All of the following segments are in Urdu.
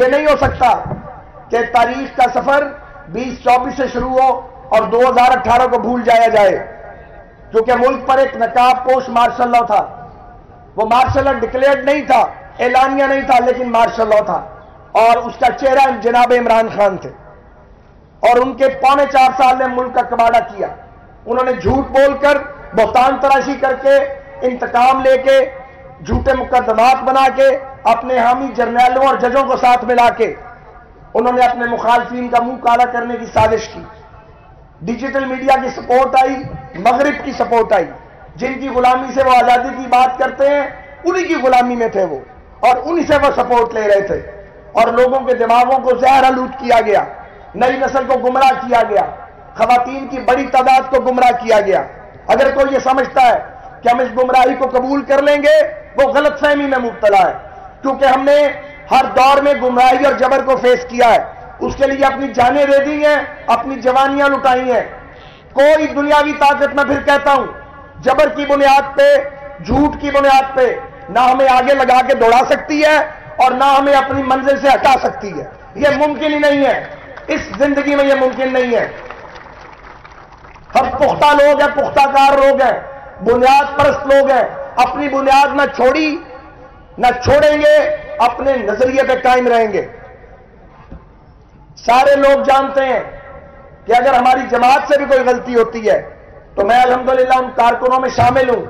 یہ نہیں ہو سکتا کہ تاریخ کا سفر 2024 سے شروع ہو اور 2018 کو بھول جایا جائے، کیونکہ ملک پر ایک نقاب پوش مارشل لاء تھا۔ وہ مارشل لاء ڈکلیئرڈ نہیں تھا، اعلانیہ نہیں تھا، لیکن مارشل لاء تھا، اور اس کا چہرہ جناب عمران خان تھے، اور ان کے 4.25 سال نے ملک کا کباڑہ کیا۔ انہوں نے جھوٹ بول کر، بہتان تراشی کر کے، انتقام لے کے، جھوٹے مقدمات بنا کے، اپنے حامی جرنیلوں اور ججوں کو ساتھ ملا کے انہوں نے اپنے مخالفین کا منہ کالا کرنے کی سازش کی۔ ڈیجیٹل میڈیا کی سپورٹ آئی، مغرب کی سپورٹ آئی، جن کی غلامی سے وہ آزادی کی بات کرتے ہیں انہی کی غلامی میں تھے وہ، اور انہی سے وہ سپورٹ لے رہے تھے، اور لوگوں کے دماغوں کو زہر آلود کیا گیا، نئی نسل کو گمراہ کیا گیا، خواتین کی بڑی تعداد کو گمراہ کیا گیا۔ اگر کوئی یہ سمجھتا ہے کہ ہم اس گمراہی کو قبول کر لیں گے، وہ غلط فہمی میں مبتلا ہے، کیونکہ ہم نے ہر دور میں گمراہی اور جبر کو فیس کیا ہے، اس کے لیے اپنی جانیں دے دی ہیں، اپنی جوانیاں لٹائی ہیں۔ کوئی دنیاوی طاقت، میں پھر کہتا ہوں، جبر کی بنیاد پہ، جھوٹ کی بنیاد پہ نہ ہمیں آگے لگا کے دوڑا سکتی ہے اور نہ ہمیں اپنی منزل سے ہٹا سکتی ہے۔ یہ ممکن ہی نہیں ہے، اس زندگی میں یہ ممکن نہیں ہے۔ ہم پختہ لوگ ہیں، پختہ کار لوگ ہیں، بنیاد پرست لوگ ہیں، اپنی بنیاد نہ چھوڑی نہ چھوڑیں گے، اپنے نظریے پہ قائم رہیں گے۔ سارے لوگ جانتے ہیں کہ اگر ہماری جماعت سے بھی کوئی غلطی ہوتی ہے تو میں الحمدللہ ان کارکنوں میں شامل ہوں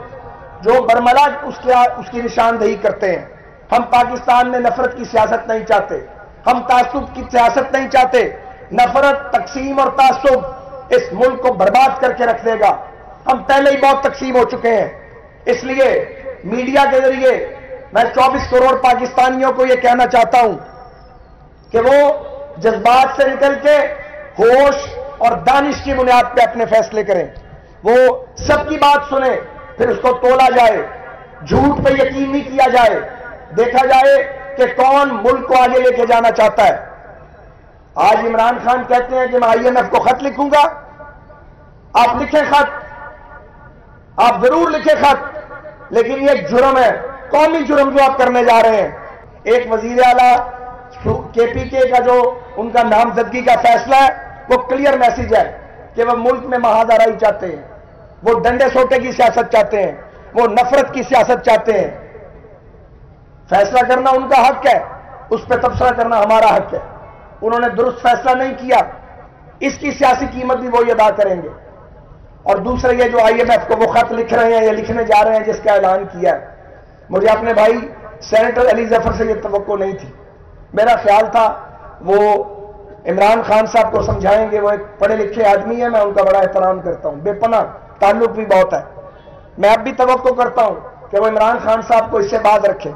جو برملا اس کی نشاندہی کرتے ہیں۔ ہم پاکستان میں نفرت کی سیاست نہیں چاہتے، ہم تعصب کی سیاست نہیں چاہتے۔ نفرت، تقسیم اور تعصب اس ملک کو برباد کر کے رکھ دے گا۔ ہم پہلے ہی بہت تقسیم ہو چکے ہیں، اس لیے میڈیا کے ذریعے میں 24 کروڑ پاکستانیوں کو یہ کہنا چاہتا ہوں کہ وہ جذبات سے نکل کے ہوش اور دانش کی بنیاد پہ اپنے فیصلے کریں، وہ سب کی بات سنیں، پھر اس کو تولا جائے، جھوٹ پہ یقین نہیں کیا جائے، دیکھا جائے کہ کون ملک کو آگے لے کے جانا چاہتا ہے۔ آج عمران خان کہتے ہیں کہ میں IMF کو خط لکھوں گا۔ آپ لکھیں خط، آپ ضرور لکھیں خط، لیکن یہ ایک جرم ہے، قومی جرم جو آپ کرنے جا رہے ہیں۔ ایک وزیر اعلیٰ KPK کا جو ان کا نامزدگی کا فیصلہ ہے وہ کلیئر میسج ہے کہ وہ ملک میں محاذرائی چاہتے ہیں، وہ ڈنڈے سوٹے کی سیاست چاہتے ہیں، وہ نفرت کی سیاست چاہتے ہیں۔ فیصلہ کرنا ان کا حق ہے، اس پہ تبصرہ کرنا ہمارا حق ہے۔ انہوں نے درست فیصلہ نہیں کیا، اس کی سیاسی قیمت بھی وہی ادا کریں گے۔ اور دوسرے یہ جو IMF کو وہ خط لکھ رہے ہیں یا لکھنے جا رہے ہیں جس کا اعلان کیا ہے، مجھے اپنے بھائی سینیٹر علی ظفر سے یہ توقع نہیں تھی۔ میرا خیال تھا وہ عمران خان صاحب کو سمجھائیں گے، وہ ایک پڑھے لکھے آدمی ہیں، میں ان کا بڑا احترام کرتا ہوں، بے پناہ تعلق بھی بہت ہے۔ میں اب بھی توقع کرتا ہوں کہ وہ عمران خان صاحب کو اس سے باز رکھیں،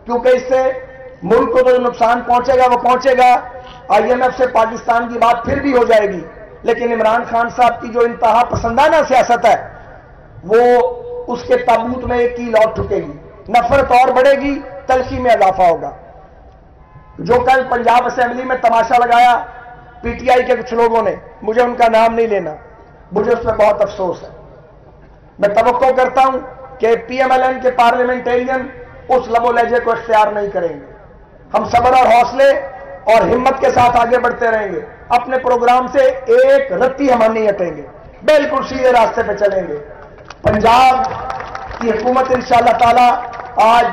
کیونکہ اس سے ملک کو جو نقصان پہنچے گا وہ پہنچے گا۔ IMF سے پاکستان کی بات پھر بھی ہو جائے گی، لیکن عمران خان صاحب کی جو انتہا پسندانہ سیاست ہے وہ اس کے تابوت میں ایک کی لوٹ ٹھکے گی، نفرت اور بڑھے گی، تلخی میں اضافہ ہوگا۔ جو کل پنجاب اسمبلی میں تماشا لگایا PTI کے کچھ لوگوں نے، مجھے ان کا نام نہیں لینا، مجھے اس میں بہت افسوس ہے۔ میں توقع کرتا ہوں کہ PMLN کے پارلیمنٹیرین اس لب و لہجے کو اختیار نہیں کریں گے۔ ہم صبر اور حوصلے اور ہمت کے ساتھ آگے بڑھتے رہیں گے، اپنے پروگرام سے ایک رتی ہم نہیں ہٹیں گے، بالکل سیدھے راستے پہ چلیں گے۔ پنجاب کی حکومت انشاءاللہ تعالی آج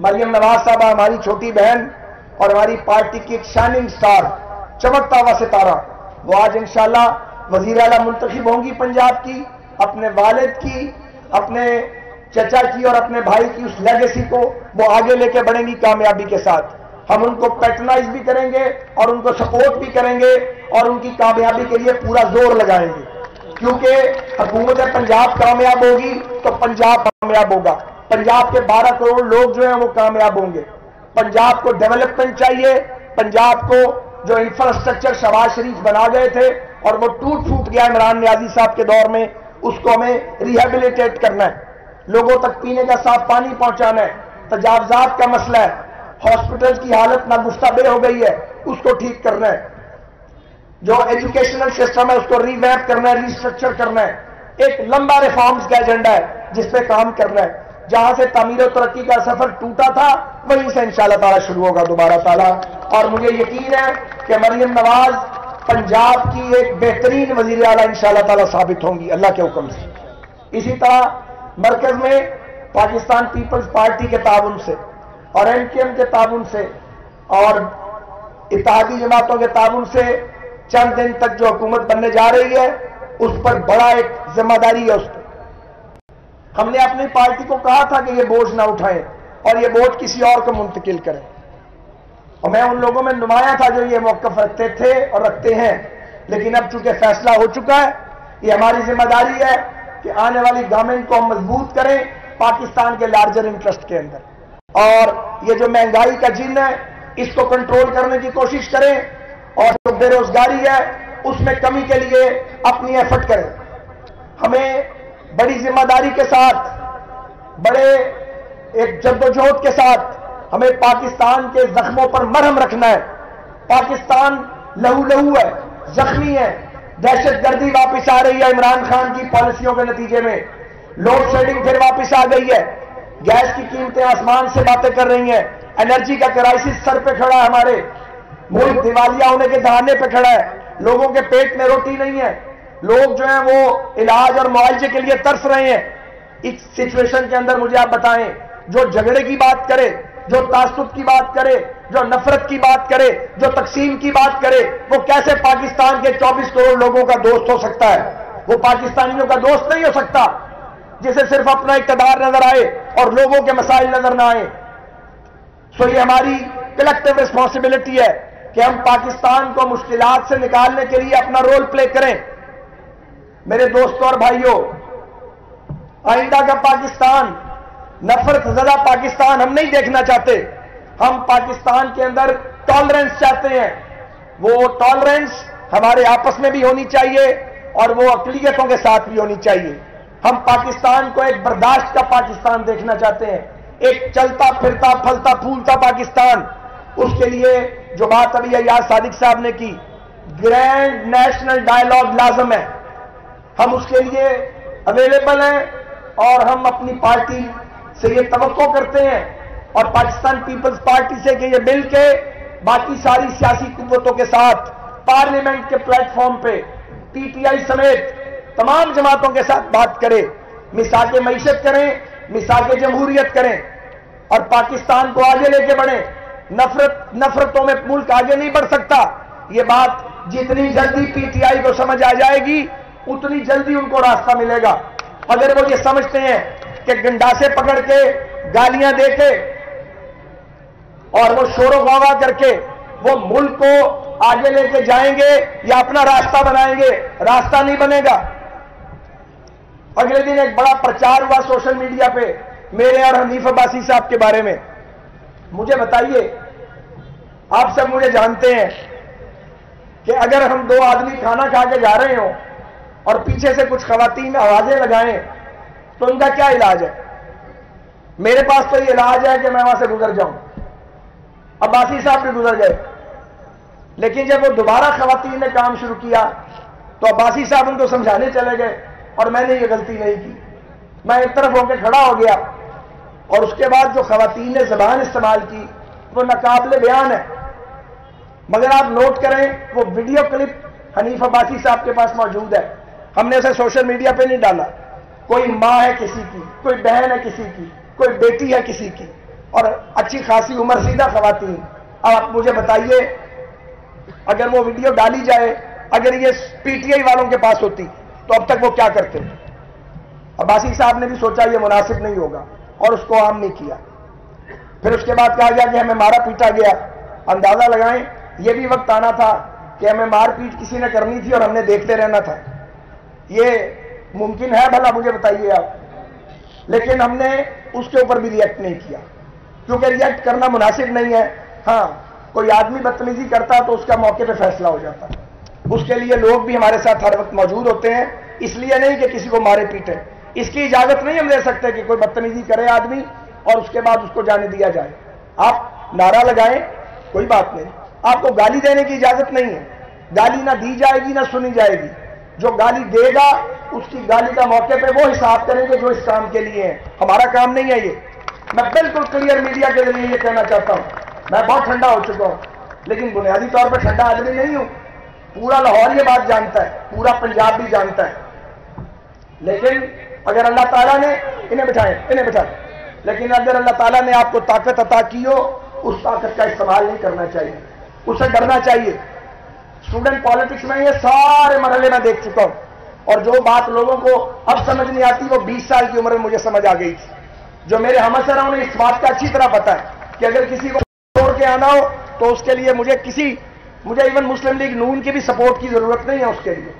مریم نواز صاحبہ ہماری چھوٹی بہن اور ہماری پارٹی کی ایک شائننگ سٹار، چمکتا ہوا ستارہ، وہ آج انشاءاللہ وزیر اعلیٰ منتخب ہوں گی پنجاب کی، اپنے والد کی، اپنے چچا کی اور اپنے بھائی کی اس لیگیسی کو وہ آگے لے کے بڑھیں گی کامیابی کے ساتھ۔ ہم ان کو پیٹرنائز بھی کریں گے اور ان کو سپورٹ بھی کریں گے اور ان کی کامیابی کے لیے پورا زور لگائیں گے، کیونکہ حکومت پنجاب کامیاب ہوگی تو پنجاب کامیاب ہوگا۔ پنجاب کے 12 کروڑ لوگ جو ہیں وہ کامیاب ہوں گے۔ پنجاب کو ڈیولپمنٹ چاہیے، پنجاب کو جو انفراسٹرکچر شہباز شریف بنا گئے تھے اور وہ ٹوٹ پھوٹ گیا عمران نیازی صاحب کے دور میں، اس کو ہمیں ریہیبلیٹیٹ کرنا ہے، لوگوں تک پینے کا صاف پانی پہنچانا ہے۔ تجاوزات کا مسئلہ ہے، ہاسپٹل کی حالت ناگفتہ بے ہو گئی ہے، اس کو ٹھیک کرنا ہے۔ جو ایجوکیشنل سسٹم ہے اس کو ریویپ کرنا ہے، ریسٹرکچر کرنا ہے۔ ایک لمبا ریفارمز کا ایجنڈا ہے جس پہ کام کرنا ہے۔ جہاں سے تعمیر و ترقی کا سفر ٹوٹا تھا وہیں سے انشاءاللہ تعالیٰ شروع ہوگا دوبارہ تعالیٰ. اور مجھے یقین ہے کہ مریم نواز پنجاب کی ایک بہترین وزیر اعلیٰ انشاءاللہ تعالیٰ ثابت ہوں گی اللہ کے حکم سے. اسی طرح مرکز میں پاکستان پیپلز پارٹی کے تعاون سے اور MKM کے تعاون سے اور اتحادی جماعتوں کے تعاون سے چند دن تک جو حکومت بننے جا رہی ہے اس پر بڑا ایک ذمہ داری ہے. اس پر ہم نے اپنی پارٹی کو کہا تھا کہ یہ بوجھ نہ اٹھائیں اور یہ بوجھ کسی اور کو منتقل کریں، اور میں ان لوگوں میں نمایاں تھا جو یہ موقف رکھتے تھے اور رکھتے ہیں. لیکن اب چونکہ فیصلہ ہو چکا ہے، یہ ہماری ذمہ داری ہے کہ آنے والی گورنمنٹ کو ہم مضبوط کریں پاکستان کے لارجر انٹرسٹ کے اندر، اور یہ جو مہنگائی کا جن ہے اس کو کنٹرول کرنے کی کوشش کریں، اور جو بے روزگاری ہے اس میں کمی کے لیے اپنی ایفرٹ کریں. ہمیں بڑی ذمہ داری کے ساتھ، بڑے ایک جدوجہد کے ساتھ ہمیں پاکستان کے زخموں پر مرہم رکھنا ہے. پاکستان لہو لہو ہے، زخمی ہے، دہشت گردی واپس آ رہی ہے عمران خان کی پالیسیوں کے نتیجے میں، لوڈ شیڈنگ پھر واپس آ گئی ہے، گیس کی قیمتیں آسمان سے باتیں کر رہی ہیں، انرجی کا کرائسس سر پہ کھڑا ہے، ہمارے ملک دیوالیہ ہونے کے دہانے پہ کھڑا ہے، لوگوں کے پیٹ میں روٹی نہیں ہے، لوگ جو ہیں وہ علاج اور معالجے کے لیے ترس رہے ہیں. اس سچویشن کے اندر مجھے آپ بتائیں، جو جھگڑے کی بات کرے، جو تعصب کی بات کرے، جو نفرت کی بات کرے، جو تقسیم کی بات کرے، وہ کیسے پاکستان کے 24 کروڑ لوگوں کا دوست ہو سکتا ہے؟ وہ پاکستانیوں کا دوست نہیں ہو سکتا جسے صرف اپنا اقتدار نظر آئے اور لوگوں کے مسائل نظر نہ آئے. سو یہ ہماری کلیکٹیو ریسپانسبلٹی ہے کہ ہم پاکستان کو مشکلات سے نکالنے کے لیے اپنا رول پلے کریں. میرے دوستوں اور بھائیوں، آئندہ کا پاکستان، نفرت زدہ پاکستان ہم نہیں دیکھنا چاہتے. ہم پاکستان کے اندر ٹالرنس چاہتے ہیں. وہ ٹالرنس ہمارے آپس میں بھی ہونی چاہیے اور وہ اقلیتوں کے ساتھ بھی ہونی چاہیے. ہم پاکستان کو ایک برداشت کا پاکستان دیکھنا چاہتے ہیں، ایک چلتا پھرتا پھلتا پھولتا پاکستان. اس کے لیے جو بات ابھی ایاز صادق صاحب نے کی، گرینڈ نیشنل ڈائیلاگ لازم ہے. ہم اس کے لیے اویلیبل ہیں اور ہم اپنی پارٹی سے یہ توقع کرتے ہیں اور پاکستان پیپلز پارٹی سے کہ یہ مل کے باقی ساری سیاسی قوتوں کے ساتھ پارلیمنٹ کے پلیٹ فارم پہ PTI سمیت تمام جماعتوں کے ساتھ بات کرے، میثاق معیشت کریں، میثاق جمہوریت کریں اور پاکستان کو آگے لے کے بڑھیں. نفرتوں میں ملک آگے نہیں بڑھ سکتا. یہ بات جتنی جلدی PTI کو سمجھ آ جائے گی اتنی جلدی ان کو راستہ ملے گا. اگر وہ یہ سمجھتے ہیں کہ گنڈاسے پکڑ کے، گالیاں دے کے اور وہ شور و غوغا کر کے وہ ملک کو آگے لے کے جائیں گے یا اپنا راستہ بنائیں گے، راستہ نہیں بنے گا. اگلے دن ایک بڑا پرچار ہوا سوشل میڈیا پہ میرے اور حنیف عباسی صاحب کے بارے میں. مجھے بتائیے، آپ سب مجھے جانتے ہیں کہ اگر ہم دو آدمی کھانا کھا کے جا رہے ہوں اور پیچھے سے کچھ خواتین آوازیں لگائیں تو ان کا کیا علاج ہے؟ میرے پاس تو یہ علاج ہے کہ میں وہاں سے گزر جاؤں. عباسی صاحب بھی گزر گئے، لیکن جب وہ دوبارہ خواتین نے کام شروع کیا تو عباسی صاحب ان کو سمجھانے چلے گئے اور میں نے یہ غلطی نہیں کی. میں ایک طرف ہو کے کھڑا ہو گیا اور اس کے بعد جو خواتین نے زبان استعمال کی وہ ناقابل بیان ہے. مگر آپ نوٹ کریں، وہ ویڈیو کلپ حنیف عباسی صاحب کے پاس موجود ہے. ہم نے اسے سوشل میڈیا پہ نہیں ڈالا. کوئی ماں ہے کسی کی، کوئی بہن ہے کسی کی، کوئی بیٹی ہے کسی کی، اور اچھی خاصی عمر سیدہ خواتین. اب آپ مجھے بتائیے، اگر وہ ویڈیو ڈالی جائے، اگر یہ PTI والوں کے پاس ہوتی تو اب تک وہ کیا کرتے؟ عباسی صاحب نے بھی سوچا یہ مناسب نہیں ہوگا اور اس کو عام نہیں کیا. پھر اس کے بعد کہا گیا کہ ہمیں مارا پیٹا گیا. اندازہ لگائیں، یہ بھی وقت آنا تھا کہ ہمیں مار پیٹ کسی نے کرنی تھی اور ہم نے دیکھتے رہنا تھا. یہ ممکن ہے بھلا؟ مجھے بتائیے آپ. لیکن ہم نے اس کے اوپر بھی ریئیکٹ نہیں کیا کیونکہ ریئیکٹ کرنا مناسب نہیں ہے. ہاں، کوئی آدمی بدتمیزی کرتا تو اس کا موقع پہ فیصلہ ہو جاتا. اس کے لیے لوگ بھی ہمارے ساتھ ہر وقت موجود ہوتے ہیں. اس لیے نہیں کہ کسی کو مارے پیٹے، اس کی اجازت نہیں ہم دے سکتے کہ کوئی بدتمیزی کرے آدمی اور اس کے بعد اس کو جانے دیا جائے. آپ نعرہ لگائیں، کوئی بات نہیں. آپ کو گالی دینے کی اجازت نہیں ہے. گالی نہ دی جائے گی نہ سنی جائے گی. جو گالی دے گا اس کی گالی کا موقع پہ وہ حساب کریں گے جو اس کام کے لیے ہیں. ہمارا کام نہیں ہے یہ. میں بالکل کلیئر میڈیا کے ذریعے یہ کہنا چاہتا ہوں. میں بہت ٹھنڈا ہو چکا ہوں لیکن بنیادی طور پر ٹھنڈا آدمی نہیں ہوں. پورا لاہور یہ بات جانتا ہے, پورا پنجاب بھی جانتا ہے. لیکن اگر اللہ تعالیٰ نے انہیں بٹھائیں, لیکن اگر اللہ تعالیٰ نے آپ کو طاقت عطا کی ہو, اس طاقت کا استعمال نہیں کرنا چاہیے, اسے ڈرنا چاہیے. اسٹوڈنٹ پالیٹکس میں یہ سارے مرحلے میں دیکھ چکا ہوں, اور جو بات لوگوں کو اب سمجھ نہیں آتی وہ 20 سال کی عمر میں مجھے سمجھ آ گئی تھی. جو میرے ہم اثر ہیں انہیں اس بات کا اچھی طرح پتا ہے کہ اگر کسی کو چھوڑ کے آنا ہو تو اس کے لیے مجھے ایون مسلم لیگ نون کی بھی سپورٹ کی ضرورت نہیں ہے اس کے لیے.